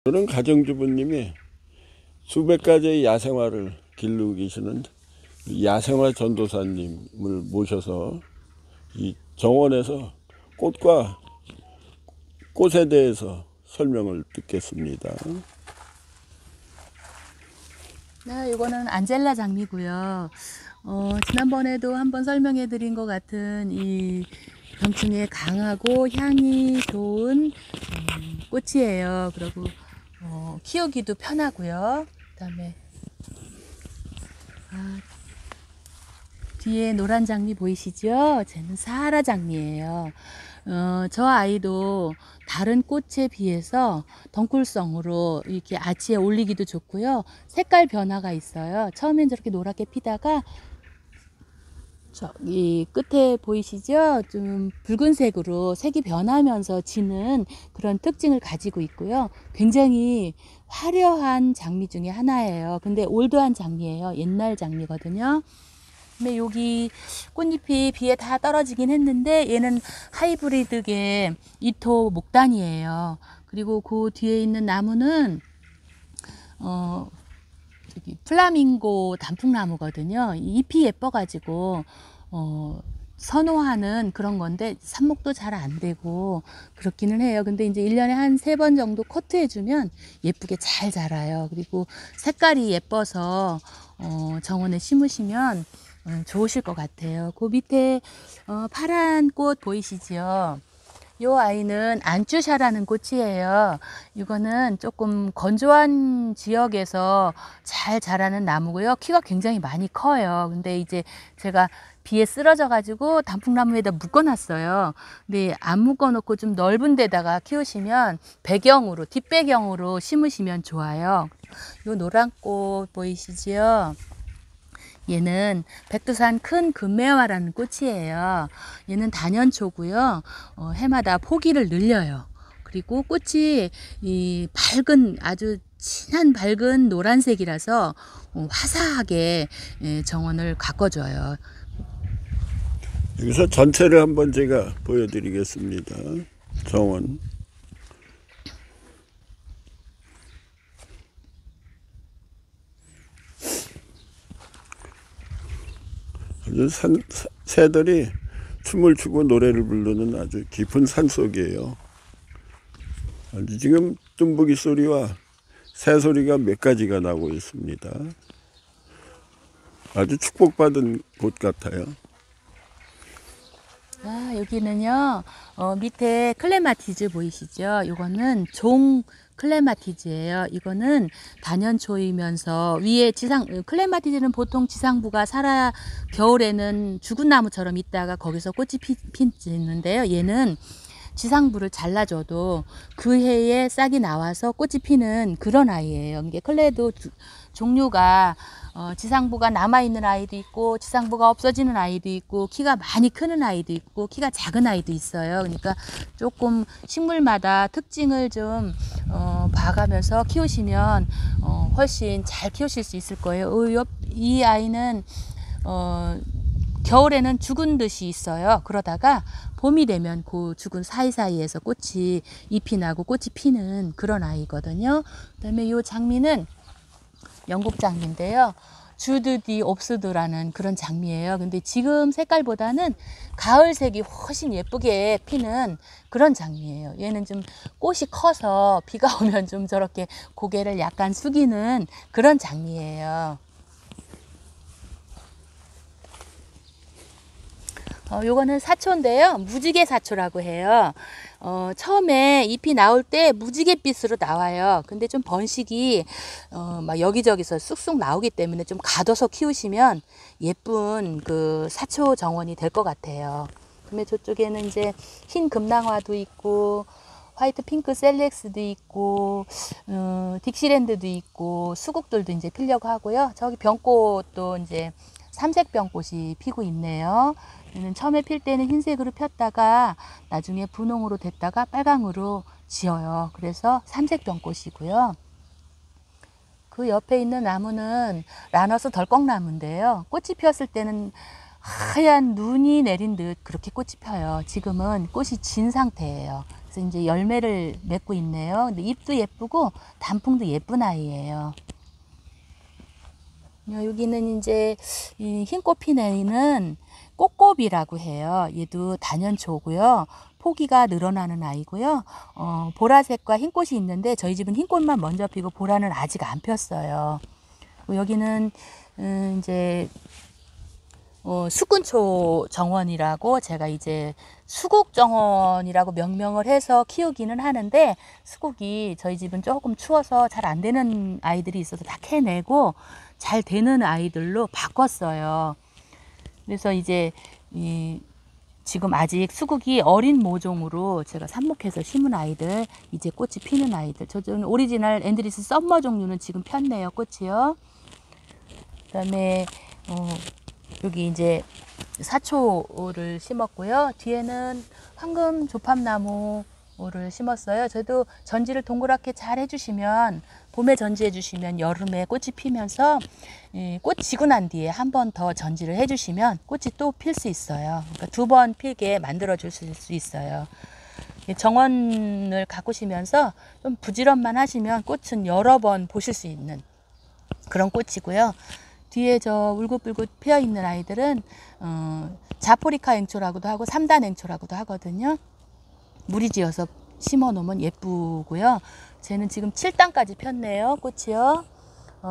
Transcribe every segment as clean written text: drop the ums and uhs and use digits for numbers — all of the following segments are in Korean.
저는 가정주부님이 수백 가지의 야생화를 기르고 계시는 야생화 전도사님을 모셔서 이 정원에서 꽃과 꽃에 대해서 설명을 듣겠습니다. 네, 이거는 안젤라 장미고요. 지난번에도 한번 설명해 드린 것 같은 이 병충해 강하고 향이 좋은 꽃이에요. 그리고 키우기도 편하고요. 그다음에 뒤에 노란 장미 보이시죠? 쟤는 사하라 장미예요. 저 아이도 다른 꽃에 비해서 덩쿨성으로 이렇게 아치에 올리기도 좋고요. 색깔 변화가 있어요. 처음엔 저렇게 노랗게 피다가 이 끝에 보이시죠? 좀 붉은색으로 색이 변하면서 지는 그런 특징을 가지고 있고요. 굉장히 화려한 장미 중에 하나예요. 근데 올드한 장미예요. 옛날 장미거든요. 근데 여기 꽃잎이 비에 다 떨어지긴 했는데 얘는 하이브리드계 이토 목단이에요. 그리고 그 뒤에 있는 나무는 저기 플라밍고 단풍나무거든요. 잎이 예뻐가지고 선호하는 그런 건데 삽목도 잘 안 되고 그렇기는 해요. 근데 이제 1년에 한 3번 정도 커트해주면 예쁘게 잘 자라요. 그리고 색깔이 예뻐서 정원에 심으시면 좋으실 것 같아요. 그 밑에 파란 꽃 보이시죠? 요 아이는 안쭈샤라는 꽃이에요. 이거는 조금 건조한 지역에서 잘 자라는 나무고요. 키가 굉장히 많이 커요. 근데 이제 제가 비에 쓰러져 가지고 단풍나무에다 묶어놨어요. 근데 안 묶어놓고 좀 넓은 데다가 키우시면 배경으로, 뒷배경으로 심으시면 좋아요. 요 노란 꽃 보이시죠? 얘는 백두산 큰 금매화라는 꽃이에요. 얘는 단연초고요. 해마다 포기를 늘려요. 그리고 꽃이 이 밝은 아주 진한 밝은 노란색이라서 화사하게 정원을 가꿔줘요. 여기서 전체를 한번 제가 보여드리겠습니다. 정원. 아주 새들이 춤을 추고 노래를 부르는 아주 깊은 산속이에요. 아주 지금 tumbu기 소리와 새 소리가 몇 가지가 나고 있습니다. 아주 축복받은 곳 같아요. 여기는요, 밑에 클레마티즈 보이시죠? 이거는 종 클레마티즈예요. 이거는 단연초이면서 위에 클레마티즈는 보통 지상부가 겨울에는 죽은 나무처럼 있다가 거기서 꽃이 피는데요. 얘는 지상부를 잘라줘도 그 해에 싹이 나와서 꽃이 피는 그런 아이예요. 이게 클레도 종류가 지상부가 남아있는 아이도 있고 지상부가 없어지는 아이도 있고 키가 많이 크는 아이도 있고 키가 작은 아이도 있어요. 그러니까 조금 식물마다 특징을 좀 봐가면서 키우시면 훨씬 잘 키우실 수 있을 거예요. 이 아이는 겨울에는 죽은 듯이 있어요. 그러다가 봄이 되면 그 죽은 사이사이에서 잎이 나고 꽃이 피는 그런 아이거든요. 그 다음에 이 장미는 영국 장미인데요. 주드 디 옵스드라는 그런 장미예요. 근데 지금 색깔보다는 가을색이 훨씬 예쁘게 피는 그런 장미예요. 얘는 좀 꽃이 커서 비가 오면 좀 저렇게 고개를 약간 숙이는 그런 장미예요. 요거는 사초인데요. 무지개 사초라고 해요. 처음에 잎이 나올 때 무지갯빛으로 나와요. 근데 좀 번식이 막 여기저기서 쑥쑥 나오기 때문에 좀 가둬서 키우시면 예쁜 그 사초 정원이 될 것 같아요. 그다음에 저쪽에는 이제 흰 금낭화도 있고 화이트 핑크 셀렉스도 있고 딕시랜드도 있고 수국들도 이제 피려고 하고요. 저기 병꽃도 이제 삼색 병꽃이 피고 있네요. 얘는 처음에 필 때는 흰색으로 폈다가 나중에 분홍으로 됐다가 빨강으로 지어요. 그래서 삼색병꽃이고요. 그 옆에 있는 나무는 라너스 덜컥나무인데요. 꽃이 피었을 때는 하얀 눈이 내린 듯 그렇게 꽃이 펴요. 지금은 꽃이 진 상태예요. 그래서 이제 열매를 맺고 있네요. 근데 잎도 예쁘고 단풍도 예쁜 아이예요. 여기는 이제 흰꽃 핀 애는 꽃곱이라고 해요. 얘도 단연초고요. 포기가 늘어나는 아이고요. 보라색과 흰꽃이 있는데 저희 집은 흰꽃만 먼저 피고 보라는 아직 안 폈어요. 여기는 이제 수군초 정원이라고 제가 이제 수국 정원이라고 명명을 해서 키우기는 하는데, 수국이 저희 집은 조금 추워서 잘 안 되는 아이들이 있어서 다 캐내고 잘 되는 아이들로 바꿨어요. 그래서 이제 지금 아직 수국이 어린 모종으로 제가 삽목해서 심은 아이들, 이제 꽃이 피는 아이들. 저는 오리지널 앤드리스 썸머 종류는 지금 폈네요, 꽃이요. 그다음에 여기 이제 사초를 심었고요. 뒤에는 황금 조팝나무를 심었어요. 저도 전지를 동그랗게 잘 해주시면, 봄에 전지해 주시면 여름에 꽃이 피면서 꽃 지고 난 뒤에 한 번 더 전지를 해주시면 꽃이 또 필 수 있어요. 그러니까 2번 필게 만들어 줄 수 있어요. 정원을 가꾸시면서 좀 부지런만 하시면 꽃은 여러 번 보실 수 있는 그런 꽃이고요. 뒤에 저 울긋불긋 피어 있는 아이들은 자포리카 앵초라고도 하고 3단 앵초라고도 하거든요. 무리지어서 심어 놓으면 예쁘고요. 쟤는 지금 7단까지 폈네요, 꽃이요.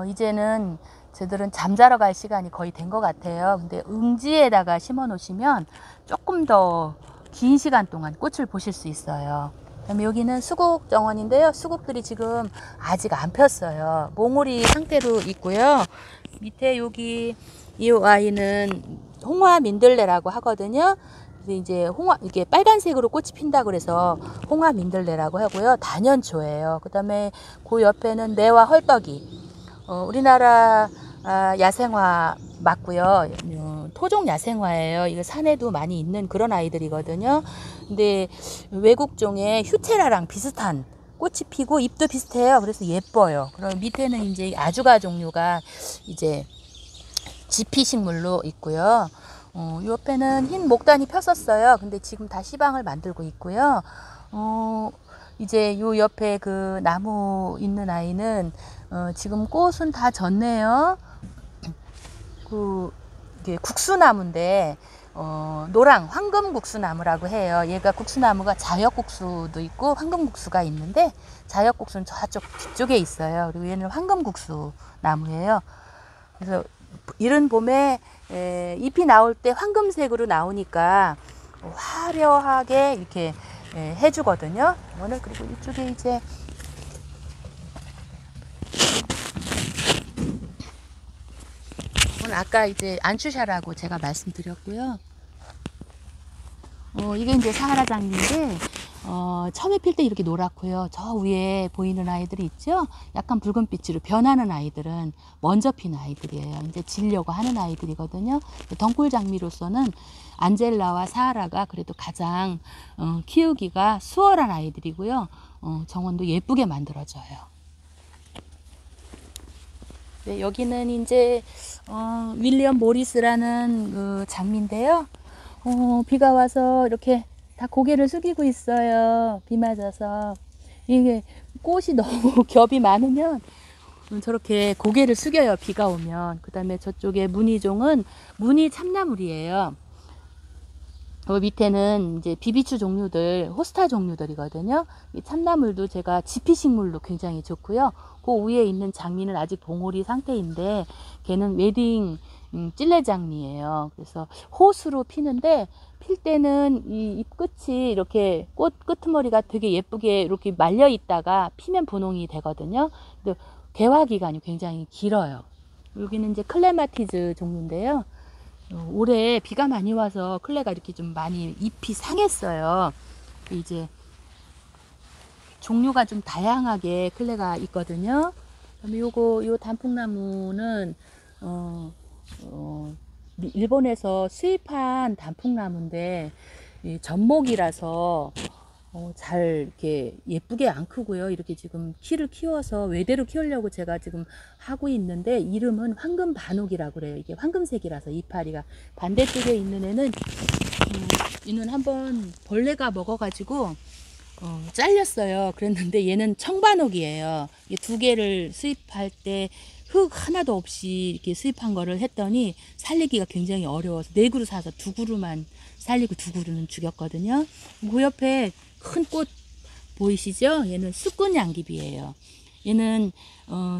이제는 쟤들은 잠자러 갈 시간이 거의 된 것 같아요. 근데 응지에다가 심어 놓으시면 조금 더 긴 시간 동안 꽃을 보실 수 있어요. 그다음에 여기는 수국 정원인데요. 수국들이 지금 아직 안 폈어요. 몽우리 상태로 있고요. 밑에 여기 이 아이는 홍화 민들레라고 하거든요. 이제 이게 빨간색으로 꽃이 핀다 그래서 홍화 민들레라고 하고요. 단연초예요. 그다음에 그 옆에는 매화 헐떡이. 우리나라 야생화 맞고요. 토종 야생화예요. 이거 산에도 많이 있는 그런 아이들이거든요. 근데 외국종의 휴테라랑 비슷한 꽃이 피고 잎도 비슷해요. 그래서 예뻐요. 그럼 밑에는 이제 아주가 종류가 이제 지피식물로 있고요. 옆에는 흰 목단이 폈었어요. 근데 지금 다 시방을 만들고 있고요. 이제 요 옆에 그 나무 있는 아이는 지금 꽃은 다 졌네요. 이게 국수나무인데 노랑 황금국수나무라고 해요. 얘가 국수나무가 자역국수도 있고 황금국수가 있는데, 자역국수는 저쪽 뒤쪽에 있어요. 그리고 얘는 황금국수나무예요. 그래서 이른 봄에 잎이 나올 때 황금색으로 나오니까 화려하게 이렇게 해주거든요. 오늘 그리고 이쪽에 이제 오늘 아까 이제 안추샤라고 제가 말씀드렸고요. 이게 이제 사하라 장미인데 처음에 필 때 이렇게 노랗고요. 저 위에 보이는 아이들이 있죠. 약간 붉은빛으로 변하는 아이들은 먼저 피는 아이들이에요. 이제 지려고 하는 아이들이거든요. 덩굴 장미로서는 안젤라와 사하라가 그래도 가장 키우기가 수월한 아이들이고요. 정원도 예쁘게 만들어져요. 네, 여기는 이제 윌리엄 모리스라는 그 장미인데요. 비가 와서 이렇게 다 고개를 숙이고 있어요. 비 맞아서. 이게 꽃이 너무 겹이 많으면 저렇게 고개를 숙여요. 비가 오면. 그 다음에 저쪽에 무늬종은 무늬 참나물이에요. 밑에는 이제 비비추 종류들, 호스타 종류들이거든요. 이 참나물도 제가 지피식물로 굉장히 좋고요. 그 위에 있는 장미는 아직 봉오리 상태인데 걔는 웨딩 찔레장미예요. 그래서 호수로 피는데, 필 때는 이 잎 끝이 이렇게 꽃 끄트머리가 되게 예쁘게 이렇게 말려 있다가 피면 분홍이 되거든요. 근데 개화 기간이 굉장히 길어요. 여기는 이제 클레마티즈 종류인데요. 올해 비가 많이 와서 클레가 이렇게 좀 많이 잎이 상했어요. 이제 종류가 좀 다양하게 클레가 있거든요. 그다음에 요 단풍나무는 일본에서 수입한 단풍나무인데 젖목이라서 잘 이렇게 예쁘게 안 크고요. 이렇게 지금 키를 키워서 외대로 키우려고 제가 지금 하고 있는데, 이름은 황금 반옥이라고 그래요. 이게 황금색이라서 이파리가. 반대쪽에 있는 애는 얘는 한번 벌레가 먹어가지고 잘렸어요. 그랬는데 얘는 청반옥이에요. 이 두 개를 수입할 때 흙 하나도 없이 이렇게 수입한 거를 했더니 살리기가 굉장히 어려워서 4그루 사서 2그루만 살리고 2그루는 죽였거든요. 그 옆에 큰 꽃 보이시죠? 얘는 수꾼양귀비예요. 얘는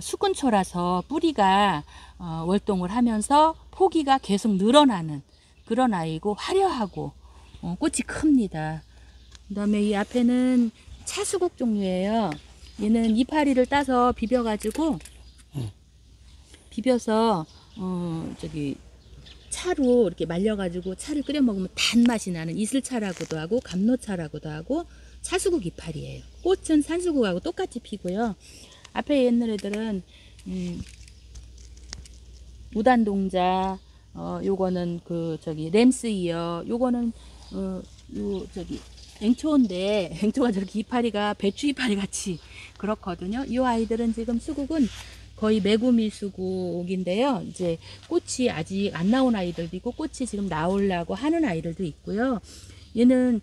수꾼초라서 뿌리가 월동을 하면서 포기가 계속 늘어나는 그런 아이고 화려하고 꽃이 큽니다. 그 다음에 이 앞에는 차수국 종류예요. 얘는 이파리를 따서 비벼서 저기 차로 이렇게 말려가지고 차를 끓여 먹으면 단맛이 나는 이슬차라고도 하고 감로차라고도 하고 차수국 이파리예요. 꽃은 산수국하고 똑같이 피고요. 앞에 있는 애들은 무단동자, 요거는 그 저기 램스이어, 요거는 요 저기 앵초인데 앵초가 저렇게 이파리가 배추 이파리 같이 그렇거든요. 이 아이들은 지금 수국은 거의 메구미 수국인데요. 이제 꽃이 아직 안 나온 아이들도 있고 꽃이 지금 나오려고 하는 아이들도 있고요. 얘는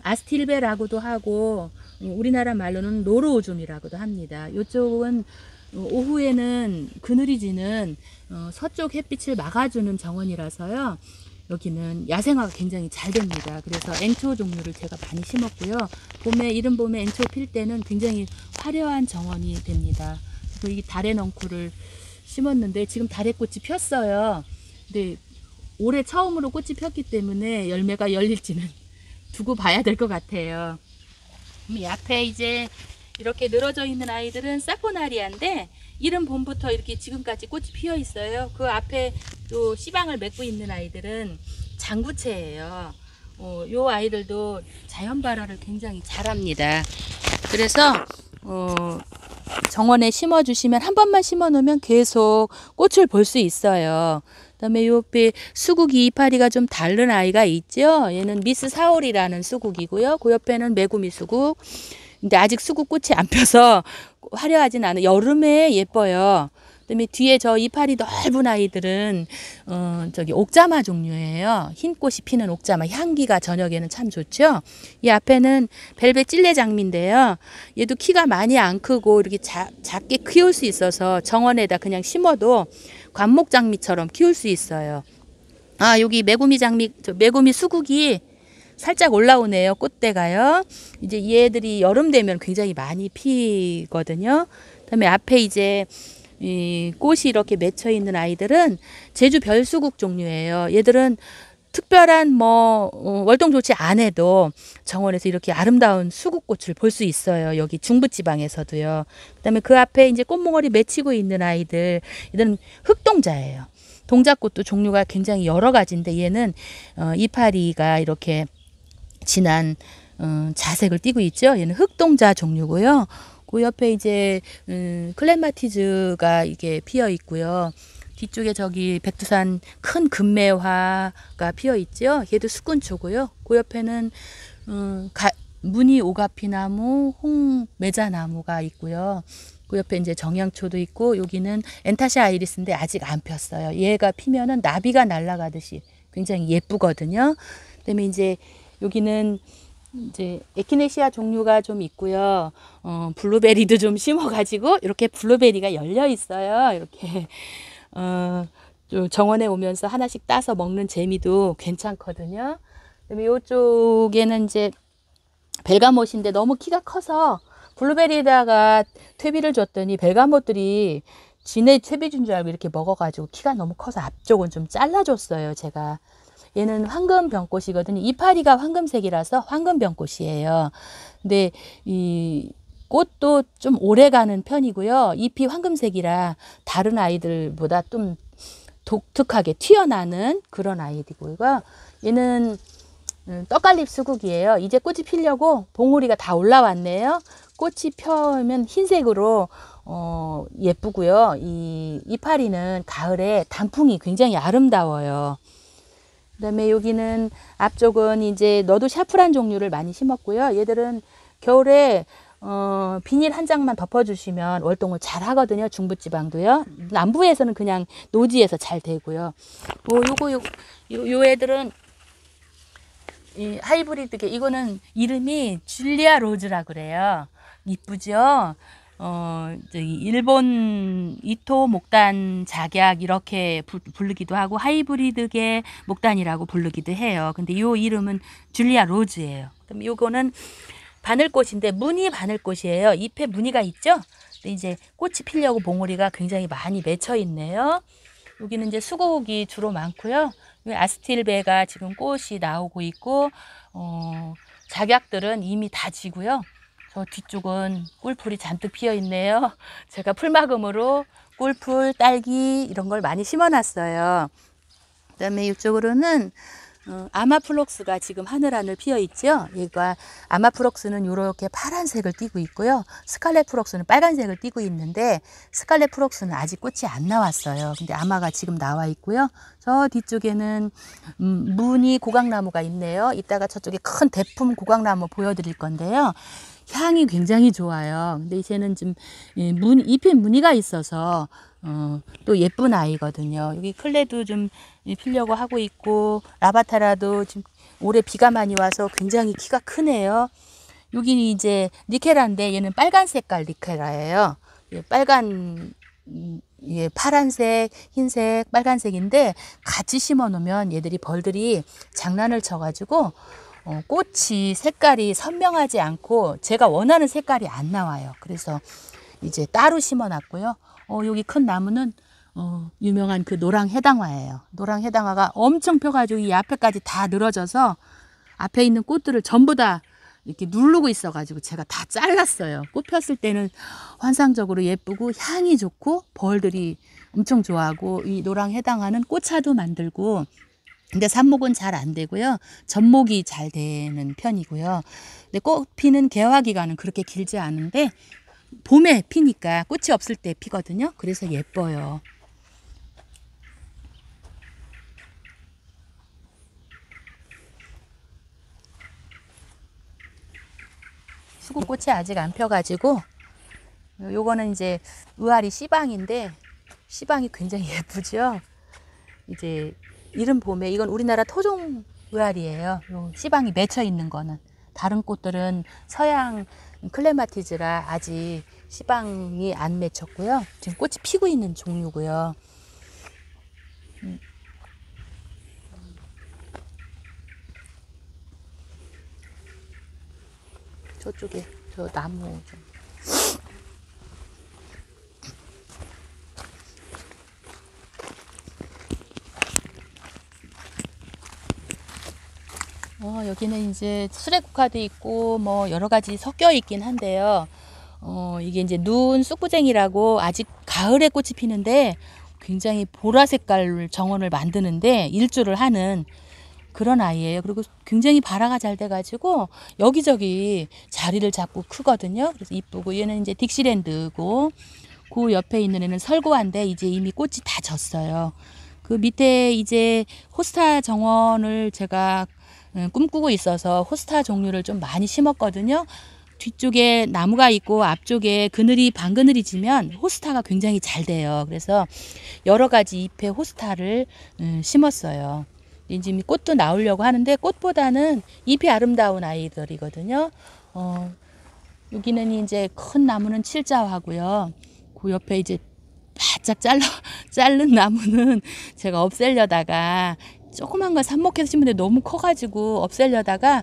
아스틸베라고도 하고 우리나라 말로는 노르오줌이라고도 합니다. 이쪽은 오후에는 그늘이 지는 서쪽 햇빛을 막아주는 정원이라서요. 여기는 야생화가 굉장히 잘 됩니다. 그래서 앵초 종류를 제가 많이 심었고요. 이른 봄에 앵초 필 때는 굉장히 화려한 정원이 됩니다. 그리고 이 다래넝쿨을 심었는데 지금 다래꽃이 폈어요. 근데 올해 처음으로 꽃이 폈기 때문에 열매가 열릴지는 두고 봐야 될 것 같아요. 이 앞에 이제 이렇게 늘어져 있는 아이들은 사포나리아인데 이른 봄부터 이렇게 지금까지 꽃이 피어 있어요. 그 앞에 또 씨방을 맺고 있는 아이들은 장구채예요. 요 아이들도 자연 발화를 굉장히 잘합니다. 그래서 정원에 심어 주시면 한 번만 심어 놓으면 계속 꽃을 볼 수 있어요. 그다음에 요 옆에 수국이 이파리가 좀 다른 아이가 있죠. 얘는 미스 사월이라는 수국이고요. 그 옆에는 메구미 수국. 근데 아직 수국 꽃이 안 펴서 화려하진 않아요. 여름에 예뻐요. 그다음에 뒤에 저 이파리 넓은 아이들은 저기 옥자마 종류예요. 흰 꽃이 피는 옥자마. 향기가 저녁에는 참 좋죠. 이 앞에는 벨벳 찔레장미인데요. 얘도 키가 많이 안 크고 이렇게 작게 키울 수 있어서 정원에다 그냥 심어도 관목장미처럼 키울 수 있어요. 여기 메구미 수국이 살짝 올라오네요. 꽃대가요. 이제 얘들이 여름 되면 굉장히 많이 피거든요. 그다음에 앞에 이제 이 꽃이 이렇게 맺혀 있는 아이들은 제주 별수국 종류예요. 얘들은 특별한 월동 조치 안 해도 정원에서 이렇게 아름다운 수국꽃을 볼 수 있어요. 여기 중부지방에서도요. 그다음에 그 앞에 이제 꽃몽어리 맺히고 있는 아이들, 얘들은 흑동자예요. 동자꽃도 종류가 굉장히 여러 가지인데 얘는 이파리가 이렇게 진한 자색을 띠고 있죠. 얘는 흑동자 종류고요. 그 옆에 이제 클레마티즈가 이게 피어 있고요. 뒤쪽에 저기 백두산 큰 금매화가 피어 있죠. 얘도 수꾼초고요. 그 옆에는 무늬 오가피나무, 홍매자나무가 있고요. 그 옆에 이제 정양초도 있고 여기는 엔타시아 아이리스인데 아직 안 폈어요. 얘가 피면은 나비가 날아가듯이 굉장히 예쁘거든요. 그다음에 이제 여기는 이제 에키네시아 종류가 좀 있고요. 블루베리도 좀 심어가지고 이렇게 블루베리가 열려 있어요. 이렇게 정원에 오면서 하나씩 따서 먹는 재미도 괜찮거든요. 그다음에 이쪽에는 이제 벨가못인데 너무 키가 커서 블루베리에다가 퇴비를 줬더니 벨가못들이 지네 퇴비 준 줄 알고 이렇게 먹어가지고 키가 너무 커서 앞쪽은 좀 잘라줬어요. 제가. 얘는 황금병꽃이거든요. 이파리가 황금색이라서 황금병꽃이에요. 근데 이 꽃도 좀 오래 가는 편이고요. 잎이 황금색이라 다른 아이들보다 좀 독특하게 튀어나는 그런 아이디고요. 얘는 떡갈립 수국이에요. 이제 꽃이 피려고 봉우리가 다 올라왔네요. 꽃이 펴면 흰색으로 예쁘고요. 이 이파리는 가을에 단풍이 굉장히 아름다워요. 그다음에 여기는 앞쪽은 이제 너도 샤프란 종류를 많이 심었고요. 얘들은 겨울에 비닐 한 장만 덮어주시면 월동을 잘 하거든요. 중부지방도요. 남부에서는 그냥 노지에서 잘 되고요. 요 애들은 이 하이브리드게 이거는 이름이 줄리아 로즈라 그래요. 이쁘죠? 저기 일본 이토 목단 작약 이렇게 부르기도 하고 하이브리드계 목단이라고 부르기도 해요. 근데 요 이름은 줄리아 로즈예요. 그럼 요거는 바늘꽃인데 무늬 바늘꽃이에요. 잎에 무늬가 있죠? 근데 이제 꽃이 피려고 봉우리가 굉장히 많이 맺혀 있네요. 여기는 이제 수국이 주로 많고요. 아스틸베가 지금 꽃이 나오고 있고 작약들은 이미 다 지고요. 저 뒤쪽은 꿀풀이 잔뜩 피어 있네요. 제가 풀막음으로 꿀풀, 딸기 이런 걸 많이 심어놨어요. 그다음에 이쪽으로는 아마플록스가 지금 하늘하늘 피어 있죠. 얘가 아마플록스는 이렇게 파란색을 띠고 있고요. 스칼렛 플록스는 빨간색을 띠고 있는데 스칼렛 플록스는 아직 꽃이 안 나왔어요. 근데 아마가 지금 나와 있고요. 저 뒤쪽에는 무늬 고강나무가 있네요. 이따가 저쪽에 큰 대품 고강나무 보여드릴 건데요. 향이 굉장히 좋아요. 근데 이제는 좀 잎에 무늬가 있어서 또 예쁜 아이거든요. 여기 클레도 좀 피려고 하고 있고 라바타라도 지금 올해 비가 많이 와서 굉장히 키가 크네요. 여기는 이제 니케라인데 얘는 빨간 색깔 니케라예요. 빨간 파란색, 흰색, 빨간색인데 같이 심어 놓으면 얘들이 벌들이 장난을 쳐가지고 꽃이 색깔이 선명하지 않고 제가 원하는 색깔이 안 나와요. 그래서 이제 따로 심어 놨고요. 여기 큰 나무는 유명한 그 노랑해당화예요. 노랑해당화가 엄청 펴가지고 이 앞에까지 다 늘어져서 앞에 있는 꽃들을 전부 다 이렇게 누르고 있어가지고 제가 다 잘랐어요. 꽃 폈을 때는 환상적으로 예쁘고 향이 좋고 벌들이 엄청 좋아하고 이 노랑해당화는 꽃차도 만들고 근데 삽목은 잘 안 되고요. 접목이 잘 되는 편이고요. 근데 꽃 피는 개화 기간은 그렇게 길지 않은데 봄에 피니까 꽃이 없을 때 피거든요. 그래서 예뻐요. 수국꽃이 아직 안 펴가지고 요거는 이제 의아리 씨방인데 씨방이 굉장히 예쁘죠. 이제 이른 봄에 이건 우리나라 토종 의아리예요. 요 씨방이 맺혀 있는 거는 다른 꽃들은 서양 클레마티즈라 아직 씨방이 안 맺혔고요. 지금 꽃이 피고 있는 종류고요. 저쪽에 저 나무 좀. 여기는 이제 수레국화도 있고 뭐 여러 가지 섞여 있긴 한데요. 이게 이제 눈 쑥부쟁이라고 아직 가을에 꽃이 피는데 굉장히 보라색깔 정원을 만드는데 일조를 하는 그런 아이예요. 그리고 굉장히 발화가 잘 돼가지고 여기저기 자리를 잡고 크거든요. 그래서 이쁘고 얘는 이제 딕시랜드고 그 옆에 있는 애는 설고화인데 이제 이미 꽃이 다 졌어요. 그 밑에 이제 호스타 정원을 제가 꿈꾸고 있어서 호스타 종류를 좀 많이 심었거든요. 뒤쪽에 나무가 있고 앞쪽에 그늘이 반그늘이 지면 호스타가 굉장히 잘 돼요. 그래서 여러 가지 잎의 호스타를 심었어요. 이제 꽃도 나오려고 하는데 꽃보다는 잎이 아름다운 아이들이거든요. 여기는 이제 큰 나무는 칠자화고요. 그 옆에 이제 바짝 자른 나무는 제가 없애려다가 조그만 거 삽목해서 심는데 너무 커가지고 없애려다가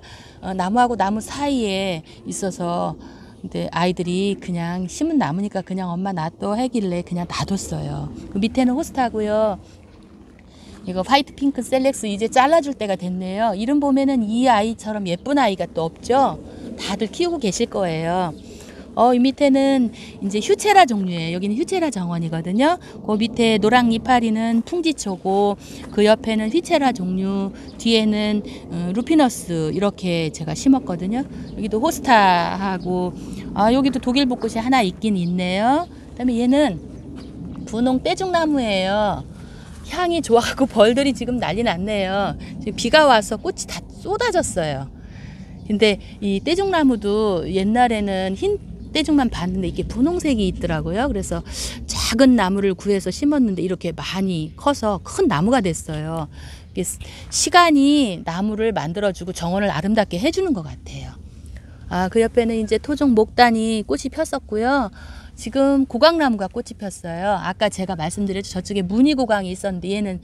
나무하고 나무 사이에 있어서 근데 아이들이 그냥 심은 나무니까 그냥 엄마 놔둬 하길래 그냥 놔뒀어요. 그 밑에는 호스타고요. 이거 화이트 핑크 셀렉스 이제 잘라줄 때가 됐네요. 이름 보면은 이 아이처럼 예쁜 아이가 또 없죠. 다들 키우고 계실 거예요. 이 밑에는 이제 휴체라 종류예요. 여기는 휴체라 정원이거든요. 그 밑에 노랑 이파리는 풍지초고 그 옆에는 휘체라 종류, 뒤에는 루피너스 이렇게 제가 심었거든요. 여기도 호스타하고 여기도 독일 벚꽃이 하나 있긴 있네요. 그다음에 얘는 분홍 떼죽나무예요. 향이 좋아하고 벌들이 지금 난리 났네요. 지금 비가 와서 꽃이 다 쏟아졌어요. 근데 이 떼죽나무도 옛날에는 흰 떼죽만 봤는데 이게 분홍색이 있더라고요. 그래서 작은 나무를 구해서 심었는데 이렇게 많이 커서 큰 나무가 됐어요. 시간이 나무를 만들어주고 정원을 아름답게 해주는 것 같아요. 그 옆에는 이제 토종 목단이 꽃이 폈었고요. 지금 고강나무가 꽃이 폈어요. 아까 제가 말씀드렸죠. 저쪽에 무늬고강이 있었는데 얘는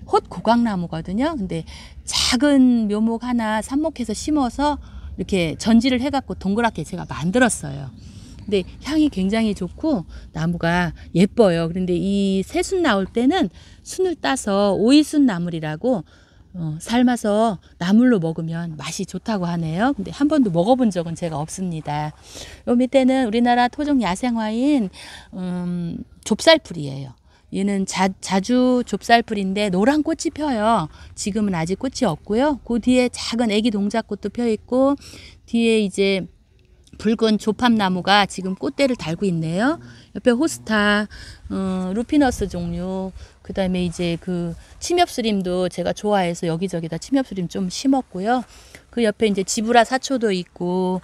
홑 고강나무거든요. 근데 작은 묘목 하나 삽목해서 심어서 이렇게 전지를 해갖고 동그랗게 제가 만들었어요. 근데 향이 굉장히 좋고 나무가 예뻐요. 그런데 이 새순 나올 때는 순을 따서 오이순 나물이라고 삶아서 나물로 먹으면 맛이 좋다고 하네요. 근데 한 번도 먹어본 적은 제가 없습니다. 요 밑에는 우리나라 토종 야생화인 좁쌀풀이에요. 얘는 자주 좁쌀풀인데 노란 꽃이 펴요. 지금은 아직 꽃이 없고요. 그 뒤에 작은 애기 동작꽃도 펴 있고 뒤에 이제 붉은 조팝나무가 지금 꽃대를 달고 있네요. 옆에 호스타, 루피너스 종류, 그 다음에 이제 그 침엽수림도 제가 좋아해서 여기저기다 침엽수림 좀 심었고요. 그 옆에 이제 지브라 사초도 있고,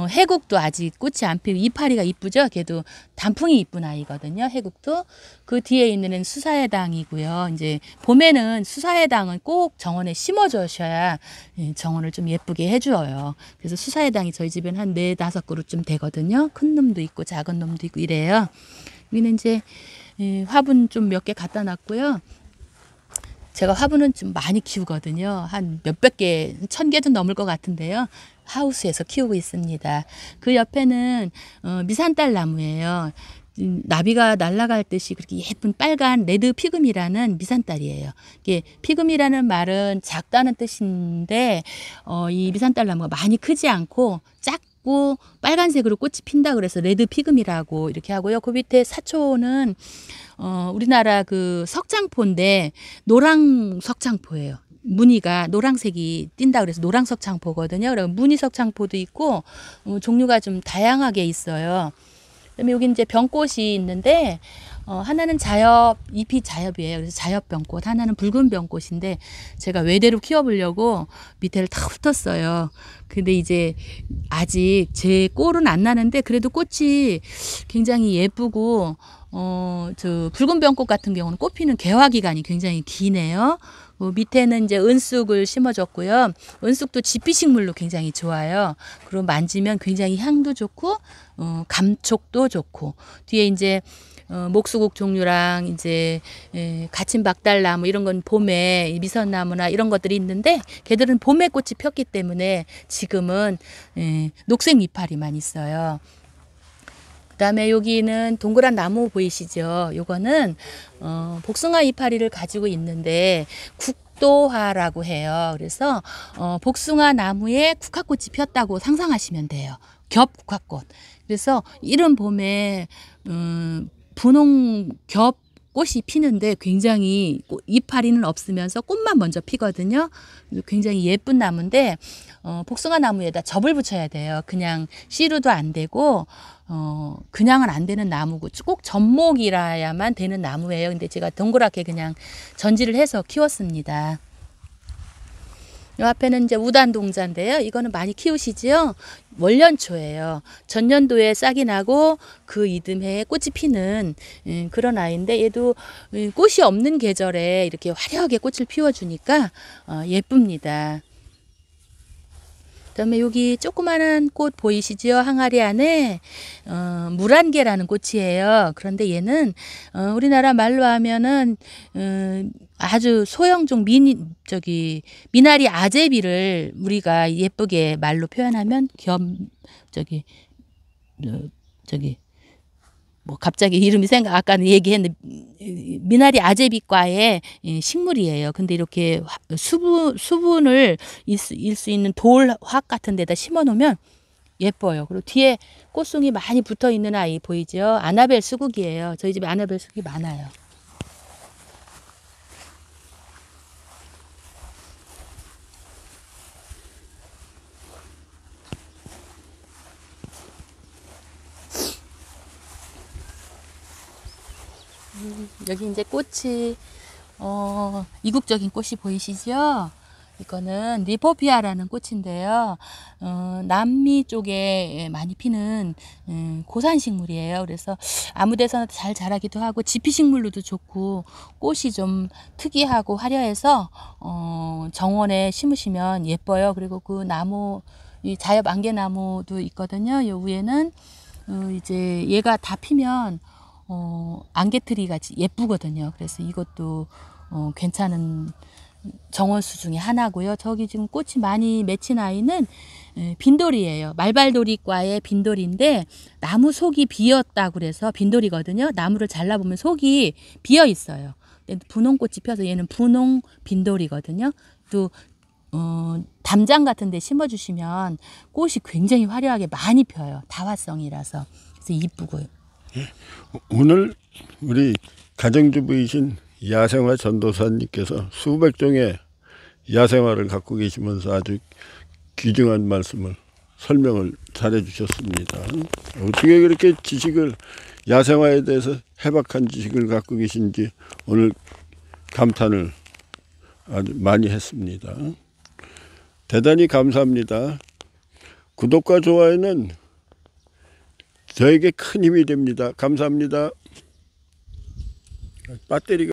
해국도 아직 꽃이 안 피고, 이파리가 이쁘죠? 걔도 단풍이 이쁜 아이거든요. 해국도. 그 뒤에 있는 애는 수사해당이고요. 이제 봄에는 수사해당은 꼭 정원에 심어주셔야 정원을 좀 예쁘게 해줘요. 그래서 수사해당이 저희 집엔 한 4-5그루쯤 되거든요. 큰 놈도 있고 작은 놈도 있고 이래요. 여기는 이제 화분 좀 몇 개 갖다 놨고요. 제가 화분은 좀 많이 키우거든요. 한 몇백 개, 1000개도 넘을 것 같은데요. 하우스에서 키우고 있습니다. 그 옆에는 미산딸 나무예요. 나비가 날아갈 듯이 그렇게 예쁜 빨간 레드 피그미라는 미산딸이에요. 이게 피그미라는 말은 작다는 뜻인데 이 미산딸 나무가 많이 크지 않고 작고 빨간색으로 꽃이 핀다 그래서 레드 피그미라고 이렇게 하고요. 그 밑에 사초는 우리나라 그 석창포인데 노랑 석창포예요. 무늬가 노란색이 띈다 그래서 노랑 석창포거든요. 그리고 무늬 석창포도 있고 종류가 좀 다양하게 있어요. 그다음에 여기 이제 병꽃이 있는데 하나는 자엽, 잎이 자엽이에요. 그래서 자엽 병꽃, 하나는 붉은 병꽃인데 제가 외대로 키워보려고 밑에를 다 훑었어요. 근데 이제 아직 제 꼴은 안 나는데 그래도 꽃이 굉장히 예쁘고 저 붉은 병꽃 같은 경우는 꽃 피는 개화 기간이 굉장히 기네요. 밑에는 이제 은쑥을 심어줬고요. 은쑥도 지피식물로 굉장히 좋아요. 그리고 만지면 굉장히 향도 좋고 감촉도 좋고 뒤에 이제 목수국 종류랑 이제 가친 박달나무 이런 건 봄에 미선나무나 이런 것들이 있는데 걔들은 봄에 꽃이 폈기 때문에 지금은 녹색 이파리만 있어요. 그다음에 여기는 동그란 나무 보이시죠? 요거는 복숭아 이파리를 가지고 있는데 국도화라고 해요. 그래서 복숭아 나무에 국화꽃이 피었다고 상상하시면 돼요. 겹 국화꽃. 그래서 이른 봄에 분홍 겹 꽃이 피는데 굉장히 이파리는 없으면서 꽃만 먼저 피거든요. 굉장히 예쁜 나무인데 복숭아 나무에다 접을 붙여야 돼요. 그냥 씨루도 안 되고 그냥은 안 되는 나무고 꼭 접목이라야만 되는 나무예요. 근데 제가 동그랗게 그냥 전지를 해서 키웠습니다. 이 앞에는 이제 우단동자인데요. 이거는 많이 키우시지요? 월년초예요. 전년도에 싹이 나고 그 이듬해에 꽃이 피는 그런 아이인데 얘도 꽃이 없는 계절에 이렇게 화려하게 꽃을 피워주니까 예쁩니다. 그다음에 여기 조그마한 꽃 보이시죠? 항아리 안에 물안개라는 꽃이에요. 그런데 얘는 우리나라 말로 하면은 아주 소형종 미나리 아제비를 우리가 예쁘게 말로 표현하면 뭐 갑자기 이름이 아까는 얘기했는데 미나리 아제비과의 식물이에요. 근데 이렇게 수분을 일 수 있는 돌화 같은 데다 심어 놓으면 예뻐요. 그리고 뒤에 꽃송이 많이 붙어 있는 아이 보이죠? 아나벨 수국이에요. 저희 집에 아나벨 수국이 많아요. 여기 이제 꽃이 이국적인 꽃이 보이시죠? 이거는 리포피아라는 꽃인데요. 남미 쪽에 많이 피는 고산식물이에요. 그래서 아무 데서나 잘 자라기도 하고 지피식물로도 좋고 꽃이 좀 특이하고 화려해서 정원에 심으시면 예뻐요. 그리고 그 나무, 이 자엽 안개나무도 있거든요. 요 위에는 이제 얘가 다 피면 안개트리 같이 예쁘거든요. 그래서 이것도 괜찮은 정원수 중에 하나고요. 저기 지금 꽃이 많이 맺힌 아이는 빈돌이에요. 말발돌이과의 빈돌인데 나무 속이 비었다고 그래서 빈돌이거든요. 나무를 잘라보면 속이 비어 있어요. 분홍꽃이 펴서 얘는 분홍 빈돌이거든요. 또 담장 같은 데 심어주시면 꽃이 굉장히 화려하게 많이 펴요. 다화성이라서. 그래서 이쁘고요. 오늘 우리 가정주부이신 야생화 전도사님께서 수백 종의 야생화를 갖고 계시면서 아주 귀중한 말씀을 설명을 잘해 주셨습니다. 어떻게 그렇게 지식을 야생화에 대해서 해박한 지식을 갖고 계신지 오늘 감탄을 아주 많이 했습니다. 대단히 감사합니다. 구독과 좋아요는 저에게 큰 힘이 됩니다. 감사합니다. 배터리가